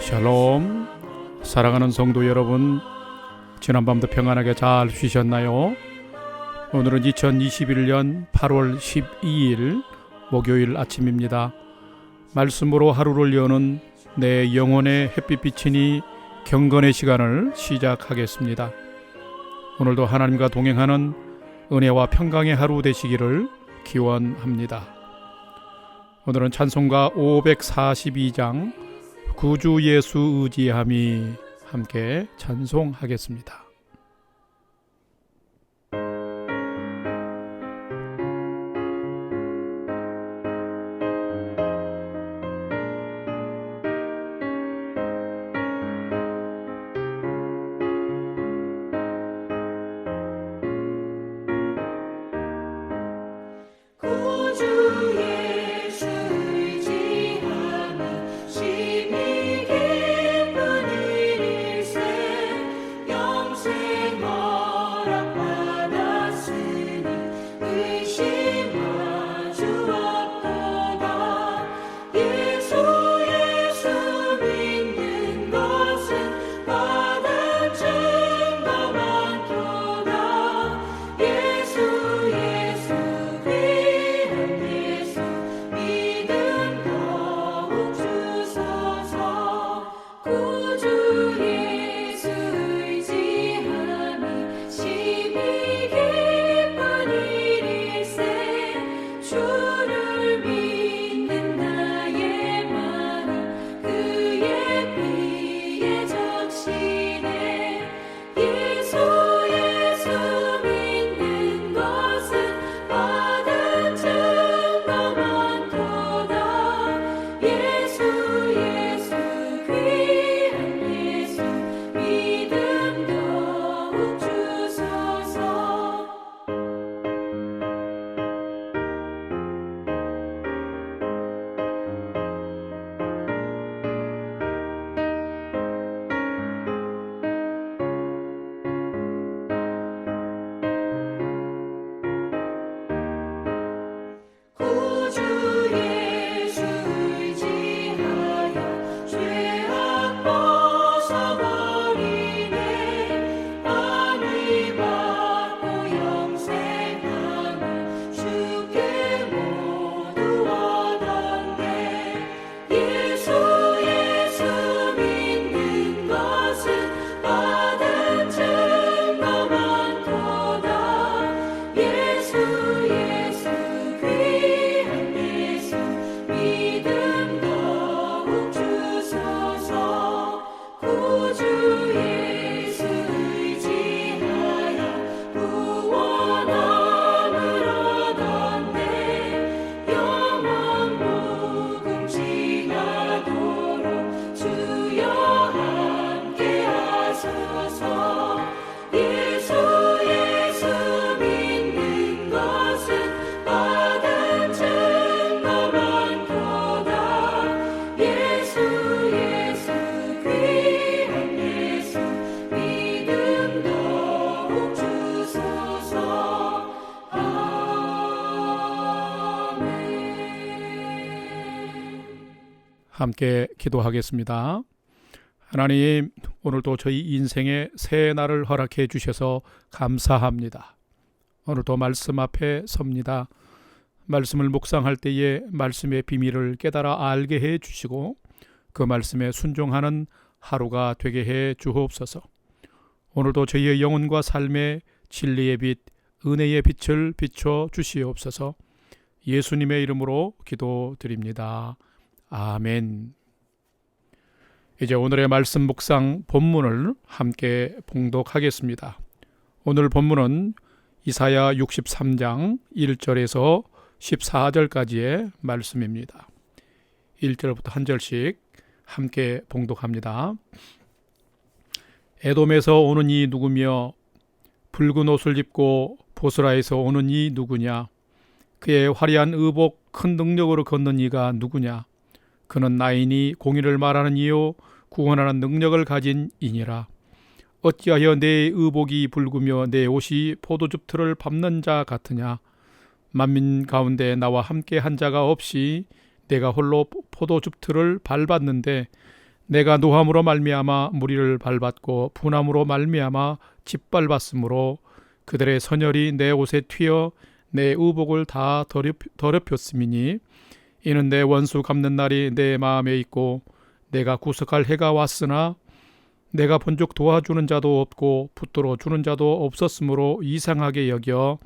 샬롬. 사랑하는 성도 여러분, 지난밤도 평안하게 잘 쉬셨나요? 오늘은 2021년 8월 12일 목요일 아침입니다. 말씀으로 하루를 여는 내 영혼의 햇빛 비치니 경건의 시간을 시작하겠습니다. 오늘도 하나님과 동행하는 은혜와 평강의 하루 되시기를 기원합니다. 오늘은 찬송가 542장 구주 예수 의지함이 함께 찬송하겠습니다. 함께 기도하겠습니다. 하나님, 오늘도 저희 인생에 새 날을 허락해 주셔서 감사합니다. 오늘도 말씀 앞에 섭니다. 말씀을 묵상할 때에 말씀의 비밀을 깨달아 알게 해 주시고 그 말씀에 순종하는 하루가 되게 해 주옵소서. 오늘도 저희의 영혼과 삶의 진리의 빛, 은혜의 빛을 비춰 주시옵소서. 예수님의 이름으로 기도드립니다. 아멘. 이제 오늘의 말씀 묵상 본문을 함께 봉독하겠습니다. 오늘 본문은 이사야 63장 1절에서 14절까지의 말씀입니다. 1절부터 한 절씩 함께 봉독합니다. 에돔에서 오는 이 누구며 붉은 옷을 입고 보스라에서 오는 이 누구냐? 그의 화려한 의복 큰 능력으로 걷는 이가 누구냐? 그는 나이니 공의를 말하는 이요 구원하는 능력을 가진 이니라. 어찌하여 내 의복이 붉으며 내 옷이 포도즙 틀을 밟는 자 같으냐? 만민 가운데 나와 함께 한 자가 없이 내가 홀로 포도즙 틀을 밟았는데 내가 노함으로 말미암아 무리를 밟았고 분함으로 말미암아 짓밟았으므로 그들의 선혈이 내 옷에 튀어 내 의복을 다 더럽혔음이니 이는 내 원수 갚는 날이 내 마음에 있고 내가 구속할 해가 왔으나 내가 본즉 도와주는 자도 없고 붙들어 주는 자도 없었으므로 이상하게 여겨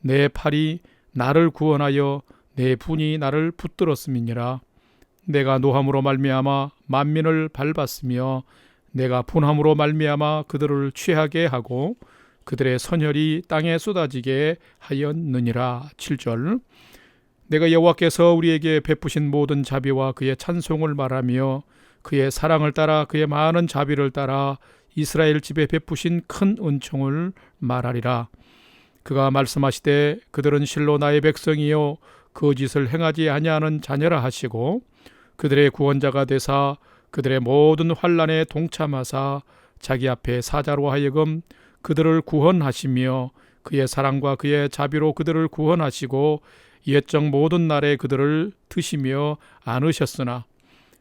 내 팔이 나를 구원하여 내 분이 나를 붙들었음이니라. 내가 노함으로 말미암아 만민을 밟았으며 내가 분함으로 말미암아 그들을 취하게 하고 그들의 선혈이 땅에 쏟아지게 하였느니라. 7절. 내가 여호와께서 우리에게 베푸신 모든 자비와 그의 찬송을 말하며 그의 사랑을 따라 그의 많은 자비를 따라 이스라엘 집에 베푸신 큰 은총을 말하리라. 그가 말씀하시되 그들은 실로 나의 백성이요 거짓을 행하지 아니하는 자녀라 하시고 그들의 구원자가 되사 그들의 모든 환난에 동참하사 자기 앞에 사자로 하여금 그들을 구원하시며 그의 사랑과 그의 자비로 그들을 구원하시고 옛적 모든 날에 그들을 드시며 안으셨으나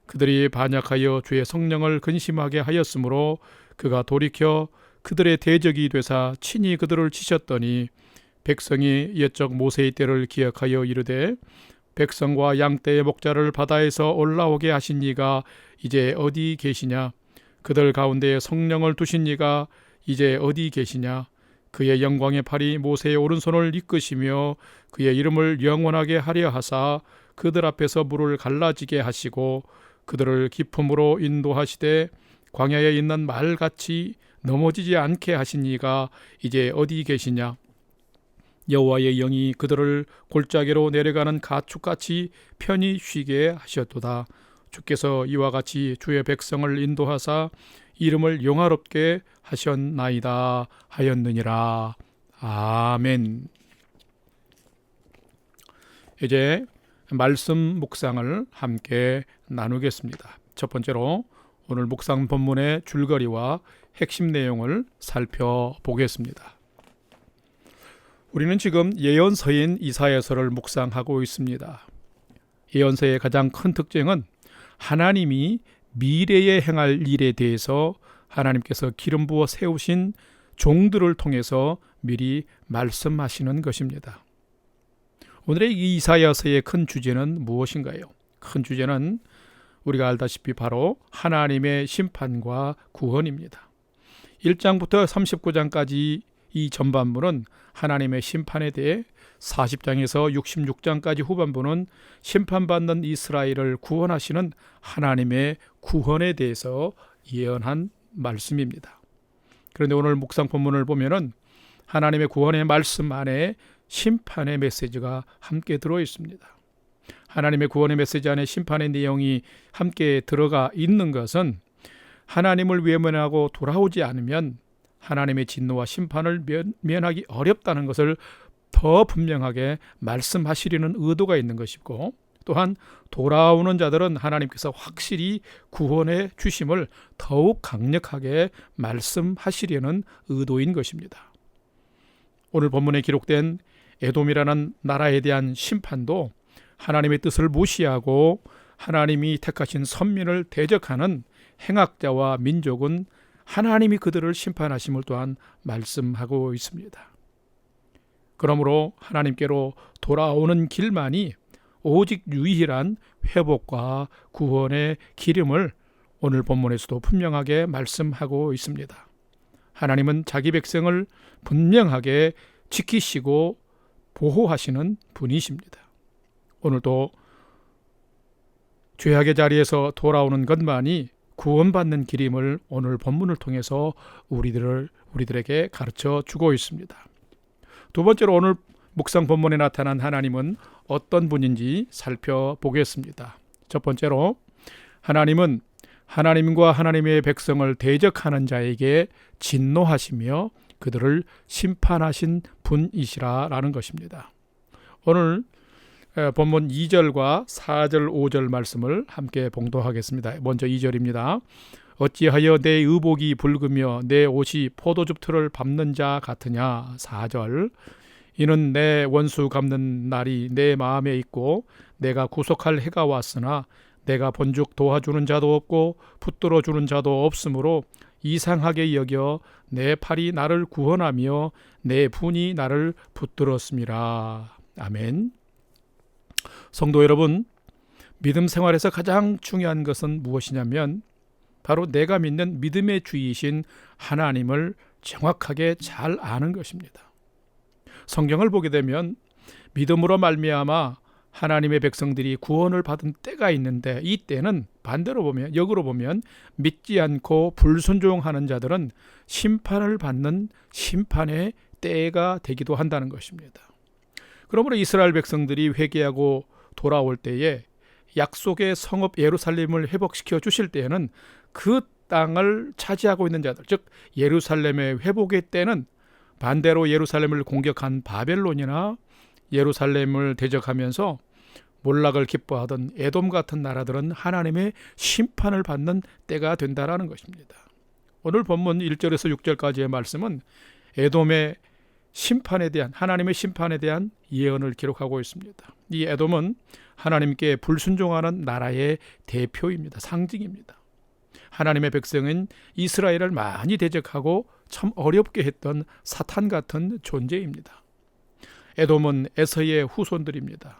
그들이 반역하여 주의 성령을 근심하게 하였으므로 그가 돌이켜 그들의 대적이 되사 친히 그들을 치셨더니 백성이 옛적 모세의 때를 기억하여 이르되 백성과 양떼의 목자를 바다에서 올라오게 하신 이가 이제 어디 계시냐? 그들 가운데 성령을 두신 이가 이제 어디 계시냐? 그의 영광의 팔이 모세의 오른손을 이끄시며 그의 이름을 영원하게 하려 하사 그들 앞에서 물을 갈라지게 하시고 그들을 기품으로 인도하시되 광야에 있는 말같이 넘어지지 않게 하신 이가 이제 어디 계시냐? 여호와의 영이 그들을 골짜기로 내려가는 가축같이 편히 쉬게 하셨도다. 주께서 이와 같이 주의 백성을 인도하사 이름을 영화롭게 하셨나이다 하였느니라. 아멘. 이제 말씀 묵상을 함께 나누겠습니다. 첫 번째로 오늘 묵상 본문의 줄거리와 핵심 내용을 살펴보겠습니다. 우리는 지금 예언서인 이사야서를 묵상하고 있습니다. 예언서의 가장 큰 특징은 하나님이 미래에 행할 일에 대해서 하나님께서 기름 부어 세우신 종들을 통해서 미리 말씀하시는 것입니다. 오늘의 이 이사야서의 큰 주제는 무엇인가요? 큰 주제는 우리가 알다시피 바로 하나님의 심판과 구원입니다. 1장부터 39장까지 이 전반부는 하나님의 심판에 대해 40장에서 66장까지 후반부는 심판받는 이스라엘을 구원하시는 하나님의 구원에 대해서 예언한 말씀입니다. 그런데 오늘 묵상 본문을 보면은 하나님의 구원의 말씀 안에 심판의 메시지가 함께 들어 있습니다. 하나님의 구원의 메시지 안에 심판의 내용이 함께 들어가 있는 것은 하나님을 외면하고 돌아오지 않으면 하나님의 진노와 심판을 면하기 어렵다는 것을 더 분명하게 말씀하시려는 의도가 있는 것이고, 또한 돌아오는 자들은 하나님께서 확실히 구원해 주심을 더욱 강력하게 말씀하시려는 의도인 것입니다. 오늘 본문에 기록된 에돔이라는 나라에 대한 심판도 하나님의 뜻을 무시하고 하나님이 택하신 선민을 대적하는 행악자와 민족은 하나님이 그들을 심판하심을 또한 말씀하고 있습니다. 그러므로 하나님께로 돌아오는 길만이 오직 유일한 회복과 구원의 길임을 오늘 본문에서도 분명하게 말씀하고 있습니다. 하나님은 자기 백성을 분명하게 지키시고 보호하시는 분이십니다. 오늘도 죄악의 자리에서 돌아오는 것만이 구원받는 길임을 오늘 본문을 통해서 우리들에게 가르쳐 주고 있습니다. 두 번째로 오늘 묵상 본문에 나타난 하나님은 어떤 분인지 살펴보겠습니다. 첫 번째로 하나님은 하나님과 하나님의 백성을 대적하는 자에게 진노하시며 그들을 심판하신 분이시라라는 것입니다. 오늘 본문 2절과 4절, 5절 말씀을 함께 봉독하겠습니다. 먼저 2절입니다. 어찌하여 내 의복이 붉으며 내 옷이 포도즙 틀을 밟는 자 같으냐. 4절. 이는 내 원수 갚는 날이 내 마음에 있고 내가 구속할 해가 왔으나 내가 본즉 도와주는 자도 없고 붙들어 주는 자도 없으므로 이상하게 여겨 내 팔이 나를 구원하며 내 분이 나를 붙들었음이라. 아멘. 성도 여러분, 믿음 생활에서 가장 중요한 것은 무엇이냐면 바로 내가 믿는 믿음의 주이신 하나님을 정확하게 잘 아는 것입니다. 성경을 보게 되면 믿음으로 말미암아 하나님의 백성들이 구원을 받은 때가 있는데, 이 때는 반대로 보면, 역으로 보면 믿지 않고 불순종하는 자들은 심판을 받는 심판의 때가 되기도 한다는 것입니다. 그러므로 이스라엘 백성들이 회개하고 돌아올 때에 약속의 성읍 예루살렘을 회복시켜 주실 때에는 그 땅을 차지하고 있는 자들, 즉 예루살렘의 회복의 때는 반대로 예루살렘을 공격한 바벨론이나 예루살렘을 대적하면서 몰락을 기뻐하던 에돔 같은 나라들은 하나님의 심판을 받는 때가 된다라는 것입니다. 오늘 본문 1절에서 6절까지의 말씀은 에돔의 심판에 대한, 하나님의 심판에 대한 예언을 기록하고 있습니다. 이 에돔은 하나님께 불순종하는 나라의 대표입니다. 상징입니다. 하나님의 백성은 이스라엘을 많이 대적하고 참 어렵게 했던 사탄 같은 존재입니다. 에돔은 에서의 후손들입니다.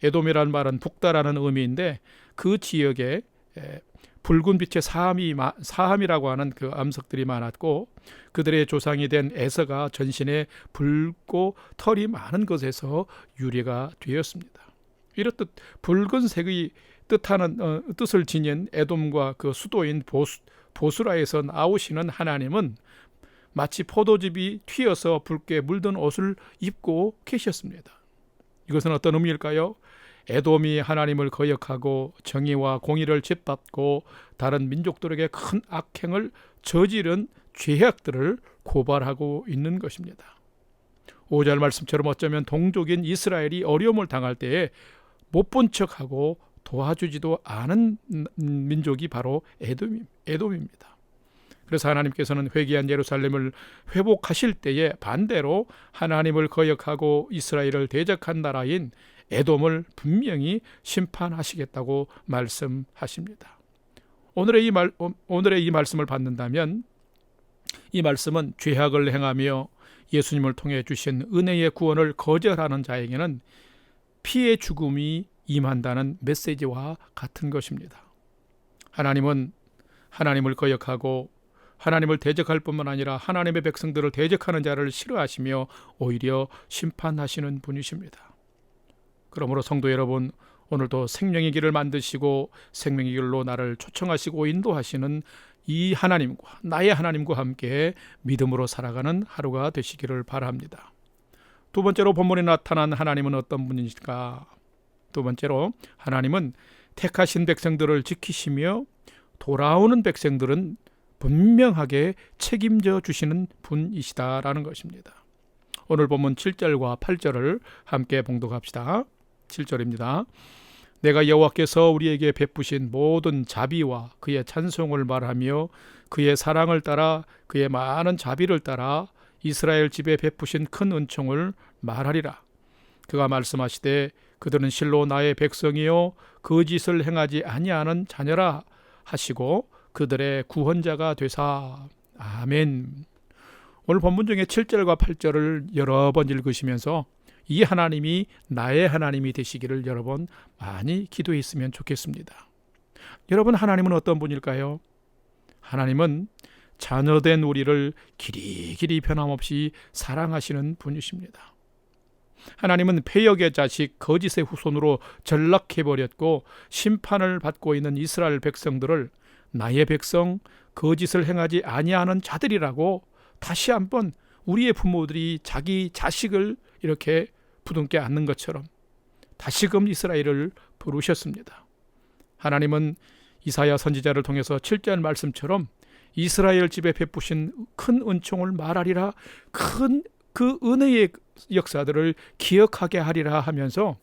에돔이라는 말은 북다라는 의미인데, 그 지역에 붉은 빛의 사함이라고 하는 그 암석들이 많았고, 그들의 조상이 된 에서가 전신에 붉고 털이 많은 것에서 유래가 되었습니다. 이렇듯 붉은색의 뜻을 지닌 에돔과 그 수도인 보스라에서 나오시는 하나님은 마치 포도즙이 튀어서 붉게 물든 옷을 입고 계셨습니다. 이것은 어떤 의미일까요? 에돔이 하나님을 거역하고 정의와 공의를 짓밟고 다른 민족들에게 큰 악행을 저지른 죄악들을 고발하고 있는 것입니다. 5절 말씀처럼 어쩌면 동족인 이스라엘이 어려움을 당할 때에 못 본 척하고 도와주지도 않은 민족이 바로 에돔입니다. 그래서 하나님께서는 회개한 예루살렘을 회복하실 때에 반대로 하나님을 거역하고 이스라엘을 대적한 나라인 에돔을 분명히 심판하시겠다고 말씀하십니다. 오늘의 이 말씀을 받는다면, 이 말씀은 죄악을 행하며 예수님을 통해 주신 은혜의 구원을 거절하는 자에게는 피의 죽음이 임한다는 메시지와 같은 것입니다. 하나님은 하나님을 거역하고 하나님을 대적할 뿐만 아니라 하나님의 백성들을 대적하는 자를 싫어하시며 오히려 심판하시는 분이십니다. 그러므로 성도 여러분, 오늘도 생명의 길을 만드시고 생명의 길로 나를 초청하시고 인도하시는 이 하나님과, 나의 하나님과 함께 믿음으로 살아가는 하루가 되시기를 바랍니다. 두 번째로 본문에 나타난 하나님은 어떤 분이실까? 두 번째로 하나님은 택하신 백성들을 지키시며 돌아오는 백성들은 분명하게 책임져 주시는 분이시다라는 것입니다. 오늘 본문 7절과 8절을 함께 봉독합시다. 7절입니다. 내가 여호와께서 우리에게 베푸신 모든 자비와 그의 찬송을 말하며 그의 사랑을 따라 그의 많은 자비를 따라 이스라엘 집에 베푸신 큰 은총을 말하리라. 그가 말씀하시되 그들은 실로 나의 백성이요 거짓을 행하지 아니하는 자녀라 하시고 그들의 구원자가 되사. 아멘. 오늘 본문 중에 7절과 8절을 여러 번 읽으시면서 이 하나님이 나의 하나님이 되시기를 여러 번 많이 기도했으면 좋겠습니다. 여러분, 하나님은 어떤 분일까요? 하나님은 자녀된 우리를 길이길이 변함없이 사랑하시는 분이십니다. 하나님은 패역의 자식 거짓의 후손으로 전락해버렸고 심판을 받고 있는 이스라엘 백성들을 나의 백성, 거짓을 행하지 아니하는 자들이라고 다시 한번 우리의 부모들이 자기 자식을 이렇게 부둥켜 안는 것처럼 다시금 이스라엘을 부르셨습니다. 하나님은 이사야 선지자를 통해서 7절 말씀처럼 이스라엘 집에 베푸신 큰 은총을 말하리라, 큰 그 은혜의 역사들을 기억하게 하리라 하면서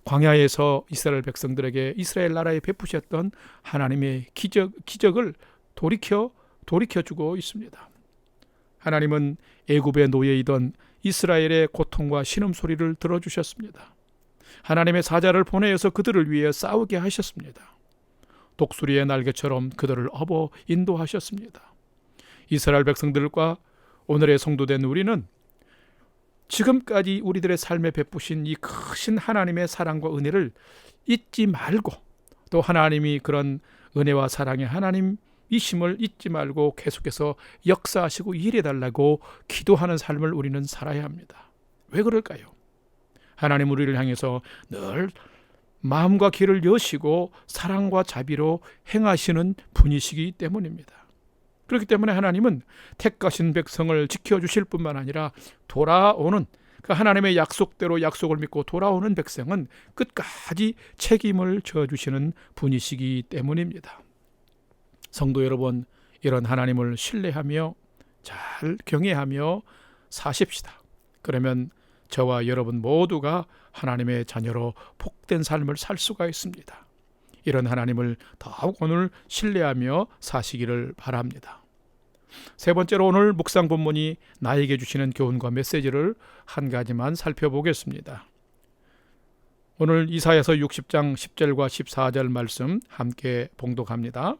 광야에서 이스라엘 백성들에게 이스라엘 나라에 베푸셨던 하나님의 기적을 돌이켜주고 있습니다. 하나님은 애굽의 노예이던 이스라엘의 고통과 신음소리를 들어주셨습니다. 하나님의 사자를 보내어서 그들을 위해 싸우게 하셨습니다. 독수리의 날개처럼 그들을 업어 인도하셨습니다. 이스라엘 백성들과 오늘의 성도된 우리는 지금까지 우리들의 삶에 베푸신 이 크신 하나님의 사랑과 은혜를 잊지 말고, 또 하나님이 그런 은혜와 사랑의 하나님이심을 잊지 말고 계속해서 역사하시고 일해달라고 기도하는 삶을 우리는 살아야 합니다. 왜 그럴까요? 하나님 우리를 향해서 늘 마음과 귀를 여시고 사랑과 자비로 행하시는 분이시기 때문입니다. 그렇기 때문에 하나님은 택하신 백성을 지켜주실 뿐만 아니라 돌아오는 그 하나님의 약속대로 약속을 믿고 돌아오는 백성은 끝까지 책임을 져주시는 분이시기 때문입니다. 성도 여러분, 이런 하나님을 신뢰하며 잘 경외하며 사십시다. 그러면 저와 여러분 모두가 하나님의 자녀로 복된 삶을 살 수가 있습니다. 이런 하나님을 더욱 오늘 신뢰하며 사시기를 바랍니다. 세 번째로 오늘 묵상 본문이 나에게 주시는 교훈과 메시지를 한 가지만 살펴보겠습니다. 오늘 이사야서 60장 10절과 14절 말씀 함께 봉독합니다.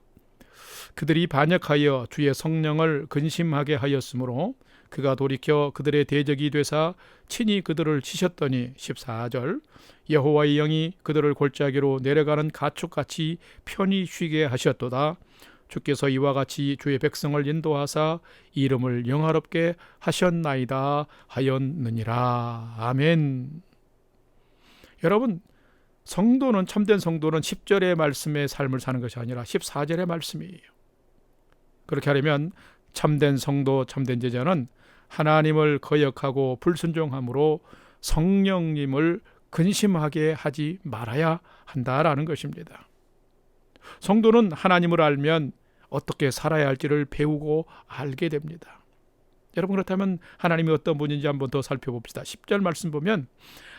그들이 반역하여 주의 성령을 근심하게 하였으므로 그가 돌이켜 그들의 대적이 되사 친히 그들을 치셨더니 14절 여호와의 영이 그들을 골짜기로 내려가는 가축같이 편히 쉬게 하셨도다. 주께서 이와 같이 주의 백성을 인도하사 이름을 영화롭게 하셨나이다 하였느니라. 아멘. 여러분, 성도는, 참된 성도는 10절의 말씀의 삶을 사는 것이 아니라 14절의 말씀이에요. 그렇게 하려면 참된 성도, 참된 제자는 하나님을 거역하고 불순종함으로 성령님을 근심하게 하지 말아야 한다라는 것입니다. 성도는 하나님을 알면 어떻게 살아야 할지를 배우고 알게 됩니다. 여러분, 그렇다면 하나님이 어떤 분인지 한번 더 살펴봅시다. 10절 말씀 보면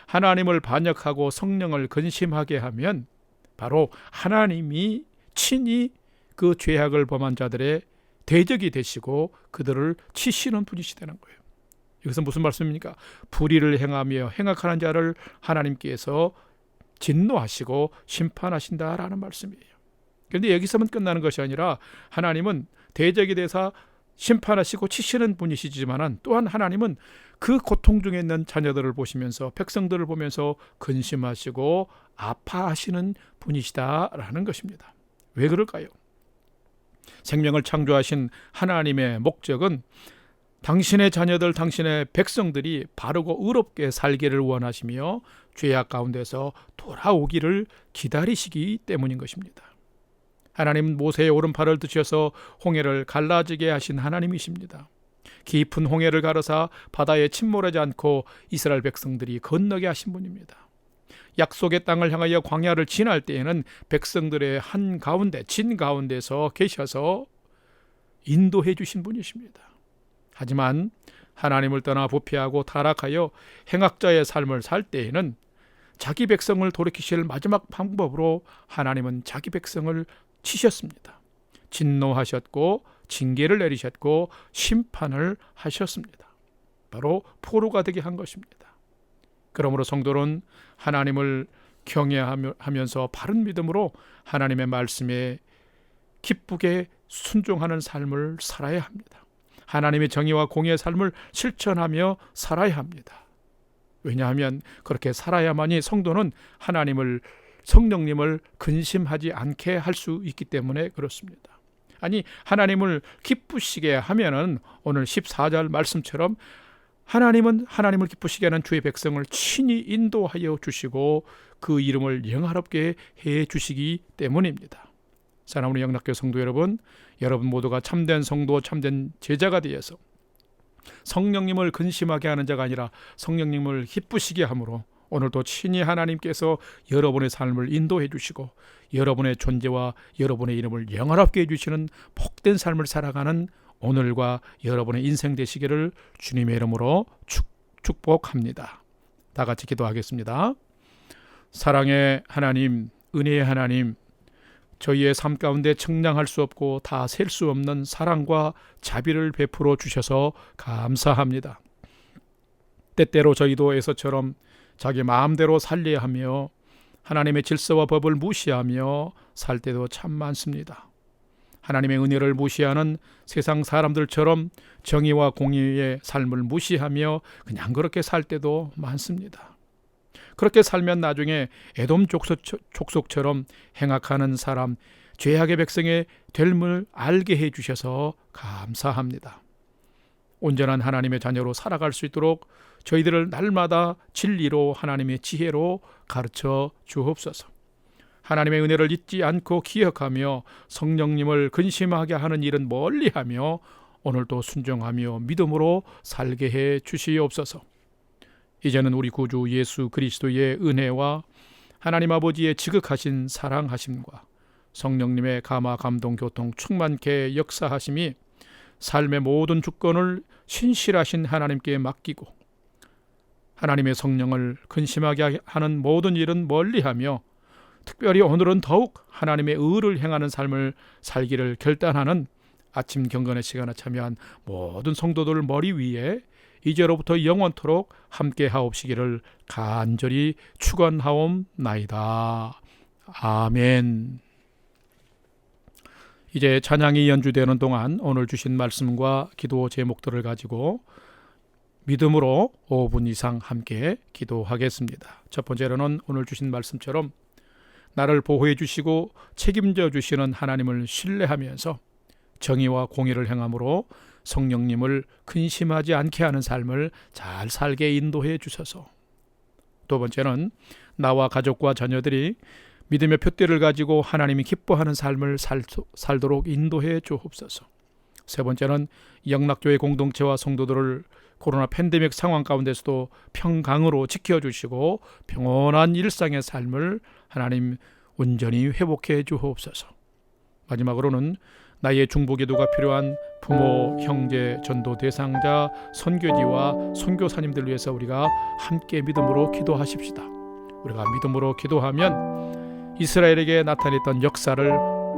하나님을 반역하고 성령을 근심하게 하면 바로 하나님이 친히 그 죄악을 범한 자들의 대적이 되시고 그들을 치시는 분이시다는 거예요. 여기서 무슨 말씀입니까? 불의를 행하며 행악하는 자를 하나님께서 진노하시고 심판하신다라는 말씀이에요. 그런데 여기서만 끝나는 것이 아니라 하나님은 대적이 되사 심판하시고 치시는 분이시지만 또한 하나님은 그 고통 중에 있는 자녀들을 보시면서, 백성들을 보면서 근심하시고 아파하시는 분이시다라는 것입니다. 왜 그럴까요? 생명을 창조하신 하나님의 목적은 당신의 자녀들, 당신의 백성들이 바르고 의롭게 살기를 원하시며 죄악 가운데서 돌아오기를 기다리시기 때문인 것입니다. 하나님은 모세의 오른팔을 드셔서 홍해를 갈라지게 하신 하나님이십니다. 깊은 홍해를 가르사 바다에 침몰하지 않고 이스라엘 백성들이 건너게 하신 분입니다. 약속의 땅을 향하여 광야를 지날 때에는 백성들의 한가운데, 진 가운데서 계셔서 인도해 주신 분이십니다. 하지만 하나님을 떠나 부패하고 타락하여 행악자의 삶을 살 때에는 자기 백성을 돌이키실 마지막 방법으로 하나님은 자기 백성을 치셨습니다. 진노하셨고 징계를 내리셨고 심판을 하셨습니다. 바로 포로가 되게 한 것입니다. 그러므로 성도는 하나님을 경외하면서 바른 믿음으로 하나님의 말씀에 기쁘게 순종하는 삶을 살아야 합니다. 하나님의 정의와 공의의 삶을 실천하며 살아야 합니다. 왜냐하면 그렇게 살아야만이 성도는 성령님을 근심하지 않게 할 수 있기 때문에 그렇습니다. 아니, 하나님을 기쁘시게 하면은 오늘 14절 말씀처럼 하나님은 하나님을 기쁘시게 하는 주의 백성을 친히 인도하여 주시고 그 이름을 영화롭게 해 주시기 때문입니다. 사랑하는 영락교회 성도 여러분, 여러분 모두가 참된 성도, 참된 제자가 되어서 성령님을 근심하게 하는 자가 아니라 성령님을 기쁘시게 함으로 오늘도 친히 하나님께서 여러분의 삶을 인도해 주시고 여러분의 존재와 여러분의 이름을 영화롭게 해주시는 복된 삶을 살아가는 오늘과 여러분의 인생 되시기를 주님의 이름으로 축복합니다. 다 같이 기도하겠습니다. 사랑의 하나님, 은혜의 하나님, 저희의 삶 가운데 측량할 수 없고 다 셀 수 없는 사랑과 자비를 베풀어 주셔서 감사합니다. 때때로 저희도 에서처럼 자기 마음대로 살려야 하며 하나님의 질서와 법을 무시하며 살 때도 참 많습니다. 하나님의 은혜를 무시하는 세상 사람들처럼 정의와 공의의 삶을 무시하며 그냥 그렇게 살 때도 많습니다. 그렇게 살면 나중에 에돔 족속처럼 행악하는 사람, 죄악의 백성의 됨을 알게 해주셔서 감사합니다. 온전한 하나님의 자녀로 살아갈 수 있도록 저희들을 날마다 진리로 하나님의 지혜로 가르쳐 주옵소서. 하나님의 은혜를 잊지 않고 기억하며 성령님을 근심하게 하는 일은 멀리하며 오늘도 순종하며 믿음으로 살게 해 주시옵소서. 이제는 우리 구주 예수 그리스도의 은혜와 하나님 아버지의 지극하신 사랑하심과 성령님의 감화 감동 교통 충만케 역사하심이 삶의 모든 주권을 신실하신 하나님께 맡기고 하나님의 성령을 근심하게 하는 모든 일은 멀리하며 특별히 오늘은 더욱 하나님의 의를 행하는 삶을 살기를 결단하는 아침 경건의 시간에 참여한 모든 성도들 머리 위에 이제로부터 영원토록 함께 하옵시기를 간절히 축원하옵나이다. 아멘. 이제 찬양이 연주되는 동안 오늘 주신 말씀과 기도 제목들을 가지고 믿음으로 5분 이상 함께 기도하겠습니다. 첫 번째로는 오늘 주신 말씀처럼 나를 보호해 주시고 책임져 주시는 하나님을 신뢰하면서 정의와 공의를 행함으로 성령님을 근심하지 않게 하는 삶을 잘 살게 인도해 주셔서, 두 번째는 나와 가족과 자녀들이 믿음의 표대를 가지고 하나님이 기뻐하는 삶을 살도록 인도해 주옵소서. 세 번째는 영락교회 공동체와 성도들을 코로나 팬데믹 상황 가운데서도 평강으로 지켜주시고 평온한 일상의 삶을 하나님 온전히 회복해 주옵소서. 마지막으로는 나의 중보기도가 필요한 부모, 형제, 전도 대상자, 선교지와 선교사님들 위해서 우리가 함께 믿음으로 기도하십시다. 우리가 믿음으로 기도하면 이스라엘에게 나타냈던 역사를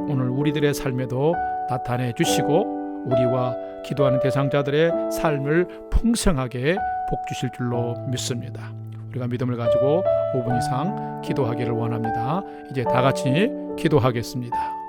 오늘 우리들의 삶에도 나타내 주시고 우리와 기도하는 대상자들의 삶을 풍성하게 복 주실 줄로 믿습니다. 우리가 믿음을 가지고 5분 이상 기도하기를 원합니다. 이제 다 같이 기도하겠습니다.